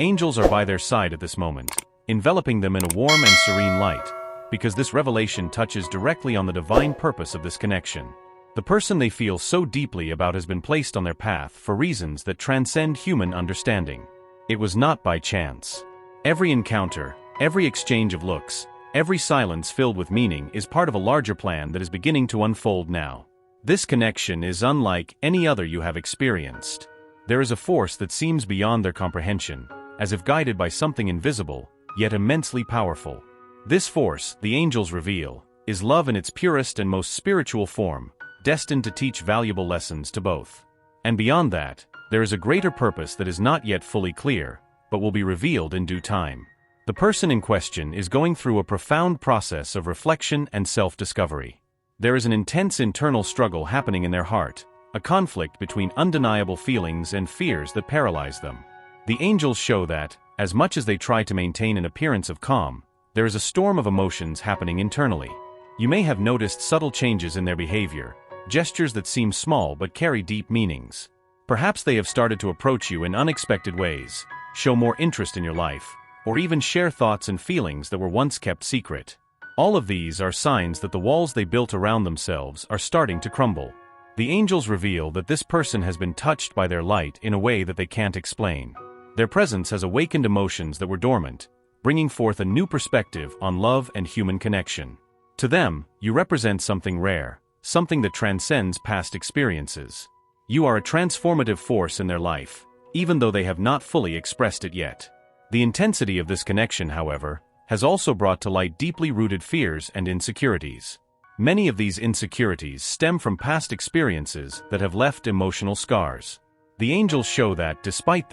Angels are by their side at this moment, enveloping them in a warm and serene light, because this revelation touches directly on the divine purpose of this connection. The person they feel so deeply about has been placed on their path for reasons that transcend human understanding. It was not by chance. Every encounter, every exchange of looks, every silence filled with meaning is part of a larger plan that is beginning to unfold now. This connection is unlike any other you have experienced. There is a force that seems beyond their comprehension, as if guided by something invisible, yet immensely powerful. This force, the angels reveal, is love in its purest and most spiritual form, destined to teach valuable lessons to both. And beyond that, there is a greater purpose that is not yet fully clear, but will be revealed in due time. The person in question is going through a profound process of reflection and self-discovery. There is an intense internal struggle happening in their heart, a conflict between undeniable feelings and fears that paralyze them. The angels show that, as much as they try to maintain an appearance of calm, there is a storm of emotions happening internally. You may have noticed subtle changes in their behavior, gestures that seem small but carry deep meanings. Perhaps they have started to approach you in unexpected ways, show more interest in your life, or even share thoughts and feelings that were once kept secret. All of these are signs that the walls they built around themselves are starting to crumble. The angels reveal that this person has been touched by their light in a way that they can't explain. Their presence has awakened emotions that were dormant, bringing forth a new perspective on love and human connection. To them, you represent something rare, something that transcends past experiences. You are a transformative force in their life, even though they have not fully expressed it yet. The intensity of this connection, however, has also brought to light deeply rooted fears and insecurities. Many of these insecurities stem from past experiences that have left emotional scars. The angels show that, despite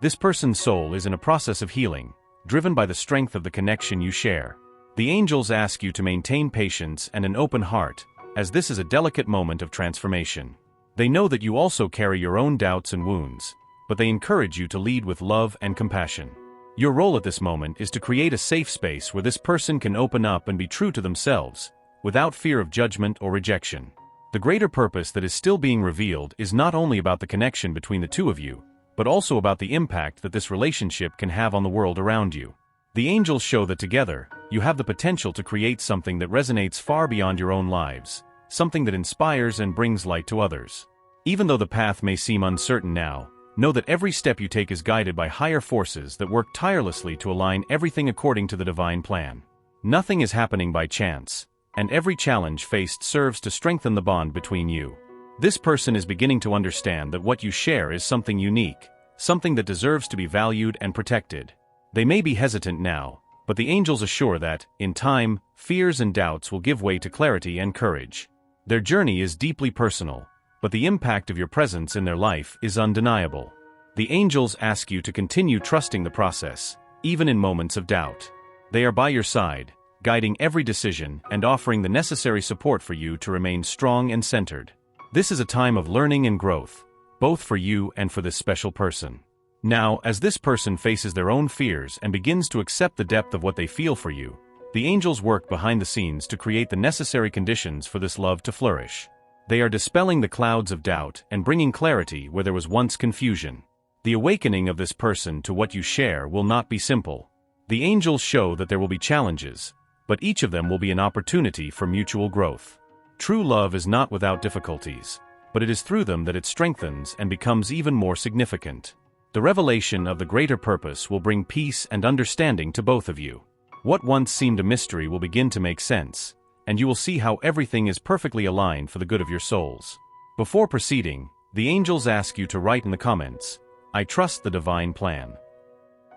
this person's soul is in a process of healing, driven by the strength of the connection you share. The angels ask you to maintain patience and an open heart, as this is a delicate moment of transformation. They know that you also carry your own doubts and wounds, but they encourage you to lead with love and compassion. Your role at this moment is to create a safe space where this person can open up and be true to themselves, without fear of judgment or rejection. The greater purpose that is still being revealed is not only about the connection between the two of you, but also about the impact that this relationship can have on the world around you. The angels show that together, you have the potential to create something that resonates far beyond your own lives, something that inspires and brings light to others. Even though the path may seem uncertain now, know that every step you take is guided by higher forces that work tirelessly to align everything according to the divine plan. Nothing is happening by chance, and every challenge faced serves to strengthen the bond between you. This person is beginning to understand that what you share is something unique, something that deserves to be valued and protected. They may be hesitant now, but the angels assure that, in time, fears and doubts will give way to clarity and courage. Their journey is deeply personal, but the impact of your presence in their life is undeniable. The angels ask you to continue trusting the process, even in moments of doubt. They are by your side, guiding every decision and offering the necessary support for you to remain strong and centered. This is a time of learning and growth, both for you and for this special person. Now, as this person faces their own fears and begins to accept the depth of what they feel for you, the angels work behind the scenes to create the necessary conditions for this love to flourish. They are dispelling the clouds of doubt and bringing clarity where there was once confusion. The awakening of this person to what you share will not be simple. The angels show that there will be challenges, but each of them will be an opportunity for mutual growth. True love is not without difficulties, but it is through them that it strengthens and becomes even more significant. The revelation of the greater purpose will bring peace and understanding to both of you. What once seemed a mystery will begin to make sense, and you will see how everything is perfectly aligned for the good of your souls. Before proceeding, the angels ask you to write in the comments, "I trust the divine plan."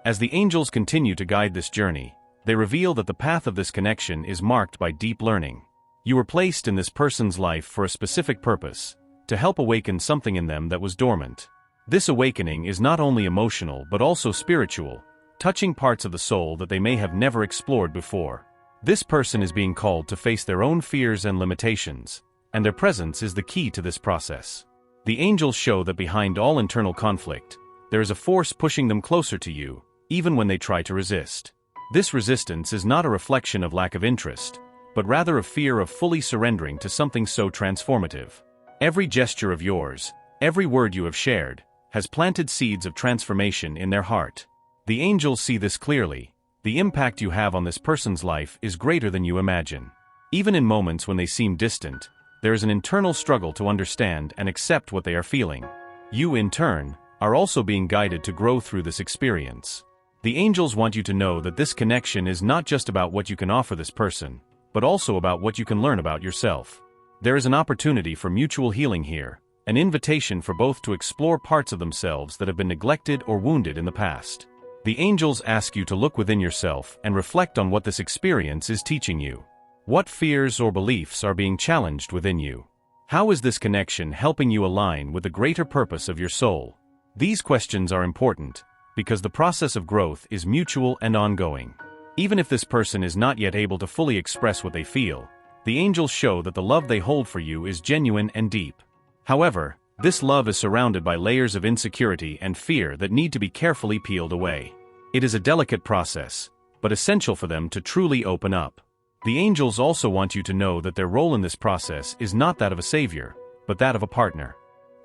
As the angels continue to guide this journey, they reveal that the path of this connection is marked by deep learning. You were placed in this person's life for a specific purpose, to help awaken something in them that was dormant. This awakening is not only emotional but also spiritual, touching parts of the soul that they may have never explored before. This person is being called to face their own fears and limitations, and their presence is the key to this process. The angels show that behind all internal conflict, there is a force pushing them closer to you, even when they try to resist. This resistance is not a reflection of lack of interest, but rather a fear of fully surrendering to something so transformative. Every gesture of yours, every word you have shared, has planted seeds of transformation in their heart. The angels see this clearly. The impact you have on this person's life is greater than you imagine. Even in moments when they seem distant, there is an internal struggle to understand and accept what they are feeling. You, in turn, are also being guided to grow through this experience. The angels want you to know that this connection is not just about what you can offer this person, but also about what you can learn about yourself. There is an opportunity for mutual healing here, an invitation for both to explore parts of themselves that have been neglected or wounded in the past. The angels ask you to look within yourself and reflect on what this experience is teaching you. What fears or beliefs are being challenged within you? How is this connection helping you align with the greater purpose of your soul? These questions are important, because the process of growth is mutual and ongoing. Even if this person is not yet able to fully express what they feel, the angels show that the love they hold for you is genuine and deep. However, this love is surrounded by layers of insecurity and fear that need to be carefully peeled away. It is a delicate process, but essential for them to truly open up. The angels also want you to know that their role in this process is not that of a savior, but that of a partner.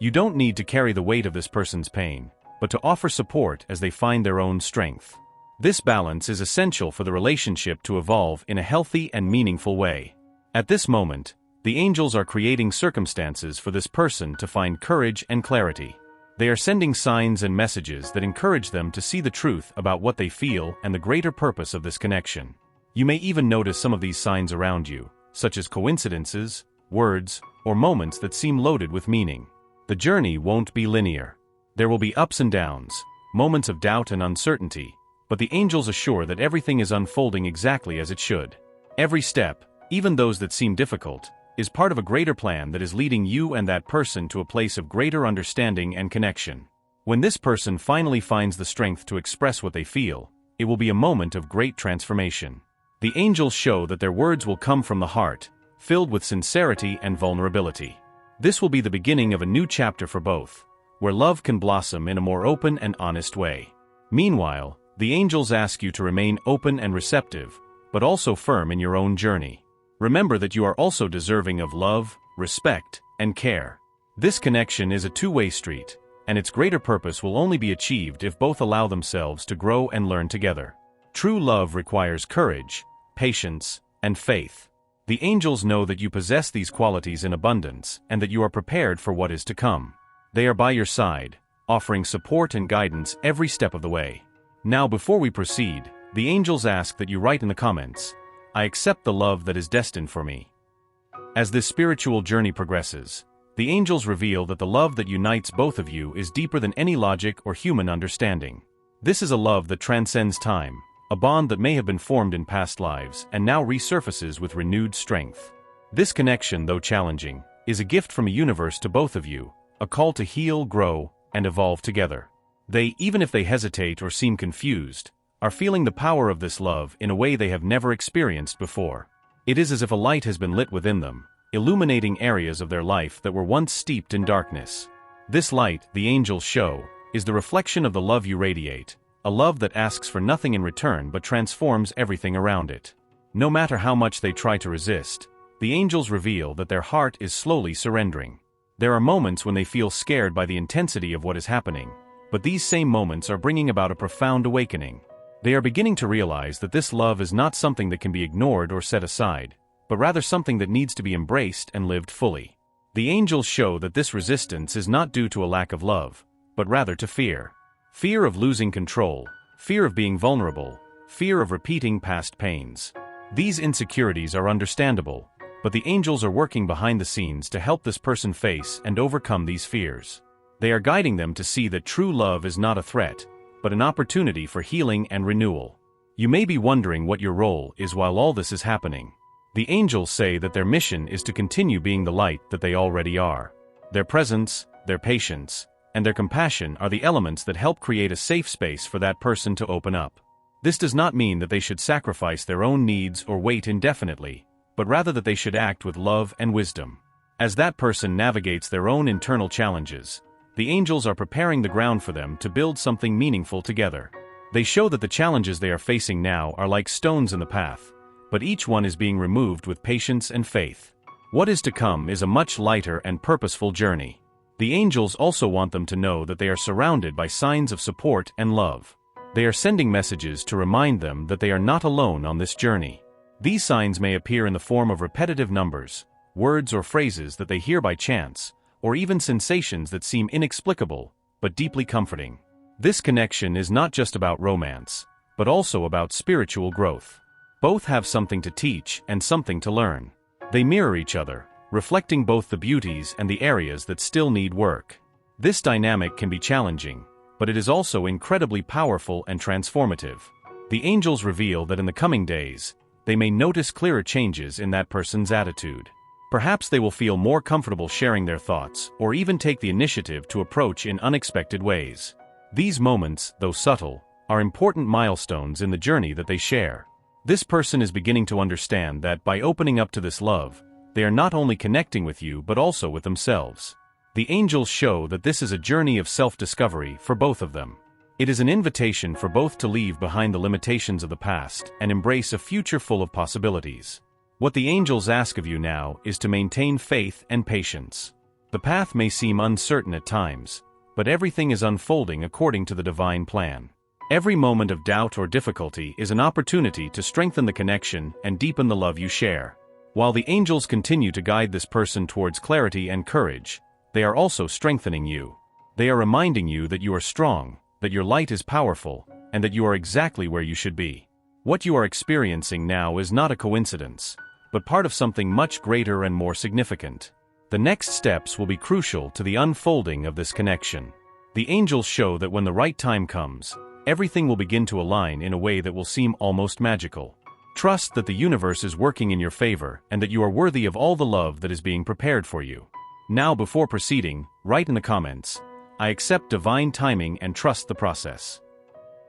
You don't need to carry the weight of this person's pain, but to offer support as they find their own strength. This balance is essential for the relationship to evolve in a healthy and meaningful way. At this moment, the angels are creating circumstances for this person to find courage and clarity. They are sending signs and messages that encourage them to see the truth about what they feel and the greater purpose of this connection. You may even notice some of these signs around you, such as coincidences, words, or moments that seem loaded with meaning. The journey won't be linear. There will be ups and downs, moments of doubt and uncertainty, but the angels assure that everything is unfolding exactly as it should. Every step, even those that seem difficult, is part of a greater plan that is leading you and that person to a place of greater understanding and connection. When this person finally finds the strength to express what they feel, it will be a moment of great transformation. The angels show that their words will come from the heart, filled with sincerity and vulnerability. This will be the beginning of a new chapter for both, where love can blossom in a more open and honest way. Meanwhile, the angels ask you to remain open and receptive, but also firm in your own journey. Remember that you are also deserving of love, respect, and care. This connection is a two-way street, and its greater purpose will only be achieved if both allow themselves to grow and learn together. True love requires courage, patience, and faith. The angels know that you possess these qualities in abundance and that you are prepared for what is to come. They are by your side, offering support and guidance every step of the way. Now, before we proceed, the angels ask that you write in the comments, "I accept the love that is destined for me." As this spiritual journey progresses, the angels reveal that the love that unites both of you is deeper than any logic or human understanding. This is a love that transcends time, a bond that may have been formed in past lives and now resurfaces with renewed strength. This connection, though challenging, is a gift from a universe to both of you, a call to heal, grow, and evolve together. They, even if they hesitate or seem confused, are feeling the power of this love in a way they have never experienced before. It is as if a light has been lit within them, illuminating areas of their life that were once steeped in darkness. This light, the angels show, is the reflection of the love you radiate, a love that asks for nothing in return but transforms everything around it. No matter how much they try to resist, the angels reveal that their heart is slowly surrendering. There are moments when they feel scared by the intensity of what is happening, but these same moments are bringing about a profound awakening. They are beginning to realize that this love is not something that can be ignored or set aside, but rather something that needs to be embraced and lived fully. The angels show that this resistance is not due to a lack of love, but rather to fear. Fear of losing control, fear of being vulnerable, fear of repeating past pains. These insecurities are understandable, but the angels are working behind the scenes to help this person face and overcome these fears. They are guiding them to see that true love is not a threat, but an opportunity for healing and renewal. You may be wondering what your role is while all this is happening. The angels say that their mission is to continue being the light that they already are. Their presence, their patience, and their compassion are the elements that help create a safe space for that person to open up. This does not mean that they should sacrifice their own needs or wait indefinitely, but rather that they should act with love and wisdom. As that person navigates their own internal challenges, the angels are preparing the ground for them to build something meaningful together. They show that the challenges they are facing now are like stones in the path, but each one is being removed with patience and faith. What is to come is a much lighter and purposeful journey. The angels also want them to know that they are surrounded by signs of support and love. They are sending messages to remind them that they are not alone on this journey. These signs may appear in the form of repetitive numbers, words or phrases that they hear by chance, or even sensations that seem inexplicable, but deeply comforting. This connection is not just about romance, but also about spiritual growth. Both have something to teach and something to learn. They mirror each other, reflecting both the beauties and the areas that still need work. This dynamic can be challenging, but it is also incredibly powerful and transformative. The angels reveal that in the coming days, they may notice clearer changes in that person's attitude. Perhaps they will feel more comfortable sharing their thoughts, or even take the initiative to approach in unexpected ways. These moments, though subtle, are important milestones in the journey that they share. This person is beginning to understand that by opening up to this love, they are not only connecting with you but also with themselves. The angels show that this is a journey of self-discovery for both of them. It is an invitation for both to leave behind the limitations of the past and embrace a future full of possibilities. What the angels ask of you now is to maintain faith and patience. The path may seem uncertain at times, but everything is unfolding according to the divine plan. Every moment of doubt or difficulty is an opportunity to strengthen the connection and deepen the love you share. While the angels continue to guide this person towards clarity and courage, they are also strengthening you. They are reminding you that you are strong, that your light is powerful, and that you are exactly where you should be. What you are experiencing now is not a coincidence, but part of something much greater and more significant. The next steps will be crucial to the unfolding of this connection. The angels show that when the right time comes, everything will begin to align in a way that will seem almost magical. Trust that the universe is working in your favor and that you are worthy of all the love that is being prepared for you. Now, before proceeding, write in the comments, "I accept divine timing and trust the process."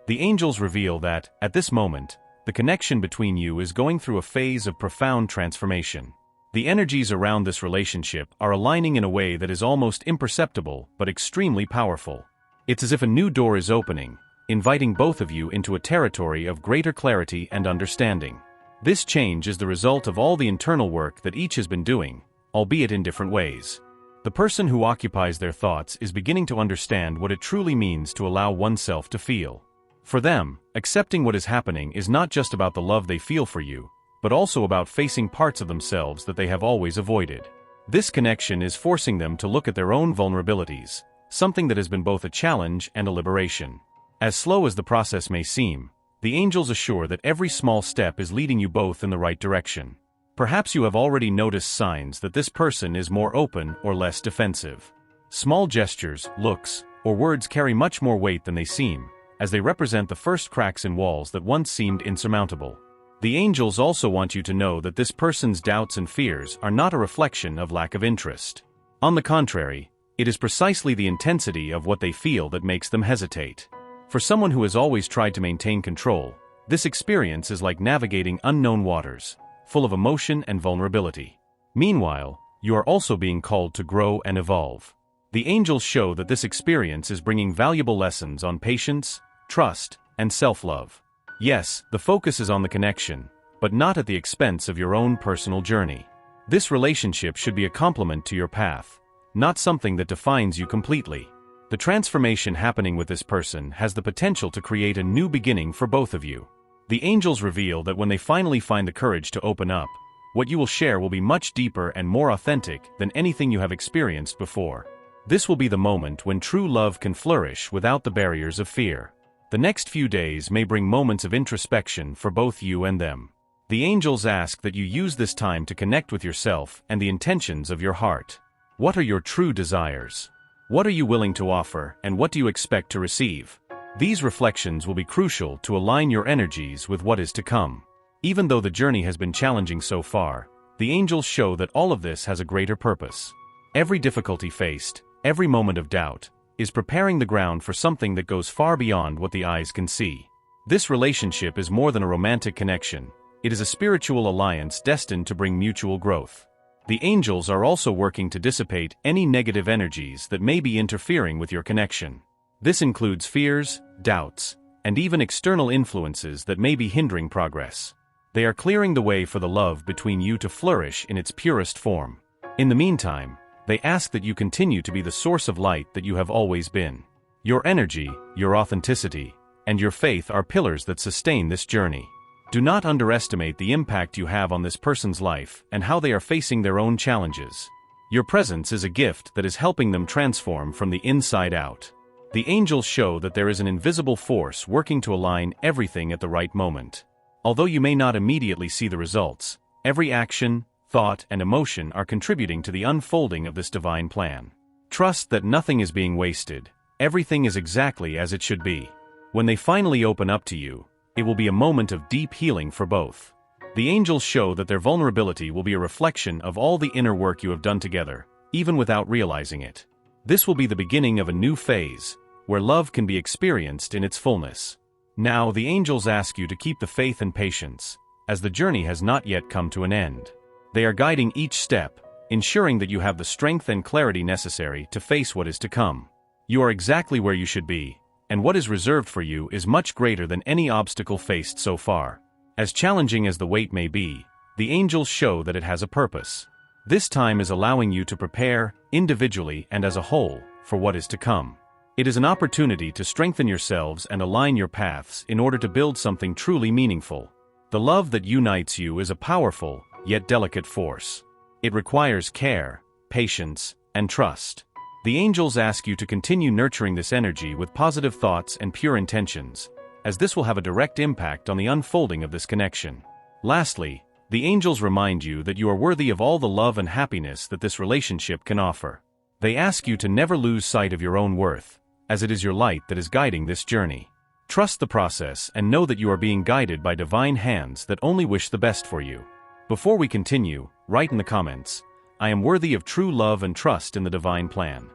The angels reveal that, at this moment, the connection between you is going through a phase of profound transformation. The energies around this relationship are aligning in a way that is almost imperceptible but extremely powerful. It's as if a new door is opening, inviting both of you into a territory of greater clarity and understanding. This change is the result of all the internal work that each has been doing, albeit in different ways. The person who occupies their thoughts is beginning to understand what it truly means to allow oneself to feel. For them, accepting what is happening is not just about the love they feel for you, but also about facing parts of themselves that they have always avoided. This connection is forcing them to look at their own vulnerabilities, something that has been both a challenge and a liberation. As slow as the process may seem, the angels assure that every small step is leading you both in the right direction. Perhaps you have already noticed signs that this person is more open or less defensive. Small gestures, looks, or words carry much more weight than they seem, as they represent the first cracks in walls that once seemed insurmountable. The angels also want you to know that this person's doubts and fears are not a reflection of lack of interest. On the contrary, it is precisely the intensity of what they feel that makes them hesitate. For someone who has always tried to maintain control, this experience is like navigating unknown waters, full of emotion and vulnerability. Meanwhile, you are also being called to grow and evolve. The angels show that this experience is bringing valuable lessons on patience, trust, and self-love. Yes, the focus is on the connection, but not at the expense of your own personal journey. This relationship should be a complement to your path, not something that defines you completely. The transformation happening with this person has the potential to create a new beginning for both of you. The angels reveal that when they finally find the courage to open up, what you will share will be much deeper and more authentic than anything you have experienced before. This will be the moment when true love can flourish without the barriers of fear. The next few days may bring moments of introspection for both you and them. The angels ask that you use this time to connect with yourself and the intentions of your heart. What are your true desires? What are you willing to offer, and what do you expect to receive? These reflections will be crucial to align your energies with what is to come. Even though the journey has been challenging so far, the angels show that all of this has a greater purpose. Every difficulty faced, every moment of doubt, is preparing the ground for something that goes far beyond what the eyes can see. This relationship is more than a romantic connection. It is a spiritual alliance destined to bring mutual growth. The angels are also working to dissipate any negative energies that may be interfering with your connection. This includes fears, doubts, and even external influences that may be hindering progress. They are clearing the way for the love between you to flourish in its purest form. In the meantime, they ask that you continue to be the source of light that you have always been. Your energy, your authenticity, and your faith are pillars that sustain this journey. Do not underestimate the impact you have on this person's life and how they are facing their own challenges. Your presence is a gift that is helping them transform from the inside out. The angels show that there is an invisible force working to align everything at the right moment. Although you may not immediately see the results, every action, thought, and emotion are contributing to the unfolding of this divine plan. Trust that nothing is being wasted. Everything is exactly as it should be. When they finally open up to you, it will be a moment of deep healing for both. The angels show that their vulnerability will be a reflection of all the inner work you have done together, even without realizing it. This will be the beginning of a new phase, where love can be experienced in its fullness. Now the angels ask you to keep the faith and patience, as the journey has not yet come to an end. They are guiding each step, ensuring that you have the strength and clarity necessary to face what is to come. You are exactly where you should be, and what is reserved for you is much greater than any obstacle faced so far. As challenging as the wait may be, the angels show that it has a purpose. This time is allowing you to prepare, individually and as a whole, for what is to come. It is an opportunity to strengthen yourselves and align your paths in order to build something truly meaningful. The love that unites you is a powerful, yet delicate force. It requires care, patience, and trust. The angels ask you to continue nurturing this energy with positive thoughts and pure intentions, as this will have a direct impact on the unfolding of this connection. Lastly, the angels remind you that you are worthy of all the love and happiness that this relationship can offer. They ask you to never lose sight of your own worth, as it is your light that is guiding this journey. Trust the process and know that you are being guided by divine hands that only wish the best for you. Before we continue, write in the comments, "I am worthy of true love and trust in the divine plan."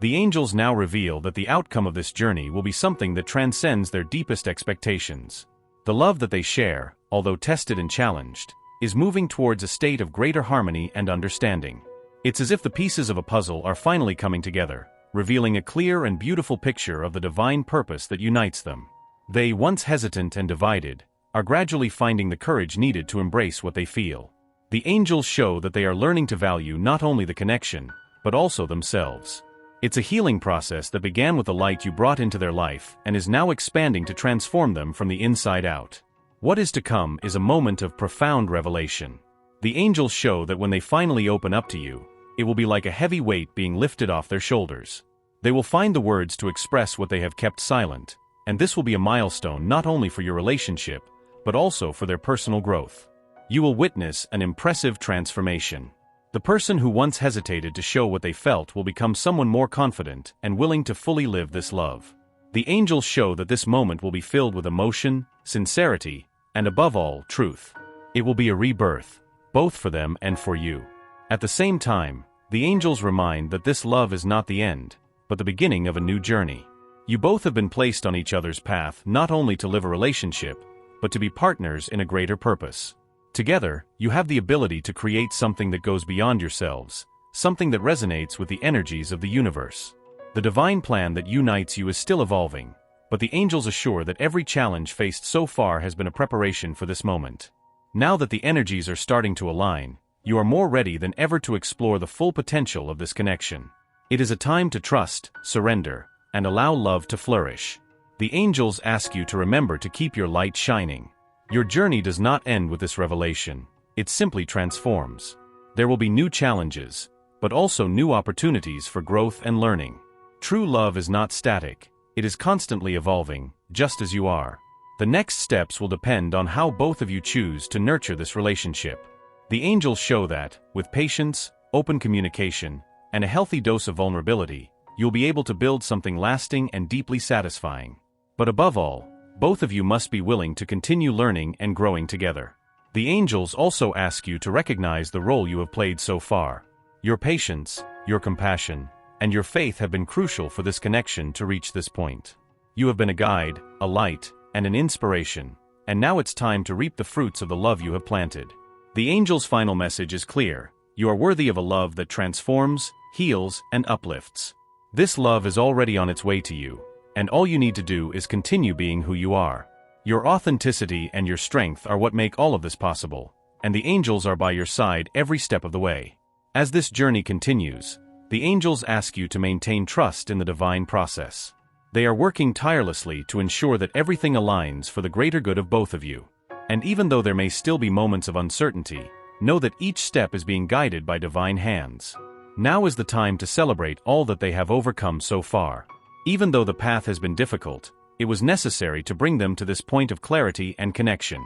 The angels now reveal that the outcome of this journey will be something that transcends their deepest expectations. The love that they share, although tested and challenged, is moving towards a state of greater harmony and understanding. It's as if the pieces of a puzzle are finally coming together, revealing a clear and beautiful picture of the divine purpose that unites them. They, once hesitant and divided, are gradually finding the courage needed to embrace what they feel. The angels show that they are learning to value not only the connection, but also themselves. It's a healing process that began with the light you brought into their life and is now expanding to transform them from the inside out. What is to come is a moment of profound revelation. The angels show that when they finally open up to you, it will be like a heavy weight being lifted off their shoulders. They will find the words to express what they have kept silent, and this will be a milestone not only for your relationship, but also for their personal growth. You will witness an impressive transformation. The person who once hesitated to show what they felt will become someone more confident and willing to fully live this love. The angels show that this moment will be filled with emotion, sincerity, and above all, truth. It will be a rebirth, both for them and for you. At the same time, the angels remind that this love is not the end, but the beginning of a new journey. You both have been placed on each other's path not only to live a relationship, but to be partners in a greater purpose. Together, you have the ability to create something that goes beyond yourselves, something that resonates with the energies of the universe. The divine plan that unites you is still evolving, but the angels assure that every challenge faced so far has been a preparation for this moment. Now that the energies are starting to align, you are more ready than ever to explore the full potential of this connection. It is a time to trust, surrender, and allow love to flourish. The angels ask you to remember to keep your light shining. Your journey does not end with this revelation, it simply transforms. There will be new challenges, but also new opportunities for growth and learning. True love is not static, it is constantly evolving, just as you are. The next steps will depend on how both of you choose to nurture this relationship. The angels show that, with patience, open communication, and a healthy dose of vulnerability, you'll be able to build something lasting and deeply satisfying. But above all, both of you must be willing to continue learning and growing together. The angels also ask you to recognize the role you have played so far. Your patience, your compassion, and your faith have been crucial for this connection to reach this point. You have been a guide, a light, and an inspiration, and now it's time to reap the fruits of the love you have planted. The angel's final message is clear: you are worthy of a love that transforms, heals, and uplifts. This love is already on its way to you, and all you need to do is continue being who you are. Your authenticity and your strength are what make all of this possible, and the angels are by your side every step of the way. As this journey continues, the angels ask you to maintain trust in the divine process. They are working tirelessly to ensure that everything aligns for the greater good of both of you. And even though there may still be moments of uncertainty, know that each step is being guided by divine hands. Now is the time to celebrate all that they have overcome so far. Even though the path has been difficult, it was necessary to bring them to this point of clarity and connection.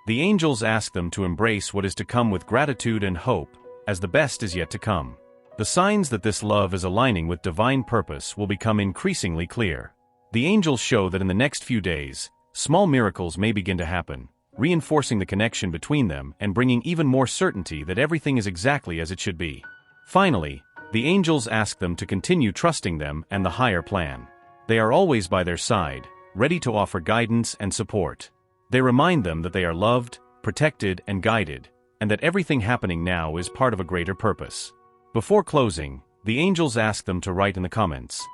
The angels ask them to embrace what is to come with gratitude and hope, as the best is yet to come. The signs that this love is aligning with divine purpose will become increasingly clear. The angels show that in the next few days, small miracles may begin to happen, reinforcing the connection between them and bringing even more certainty that everything is exactly as it should be. Finally, the angels ask them to continue trusting them and the higher plan. They are always by their side, ready to offer guidance and support. They remind them that they are loved, protected, and guided, and that everything happening now is part of a greater purpose. Before closing, the angels ask them to write in the comments,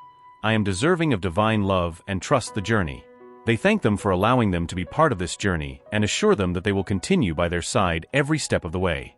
"I am deserving of divine love and trust the journey." They thank them for allowing them to be part of this journey and assure them that they will continue by their side every step of the way.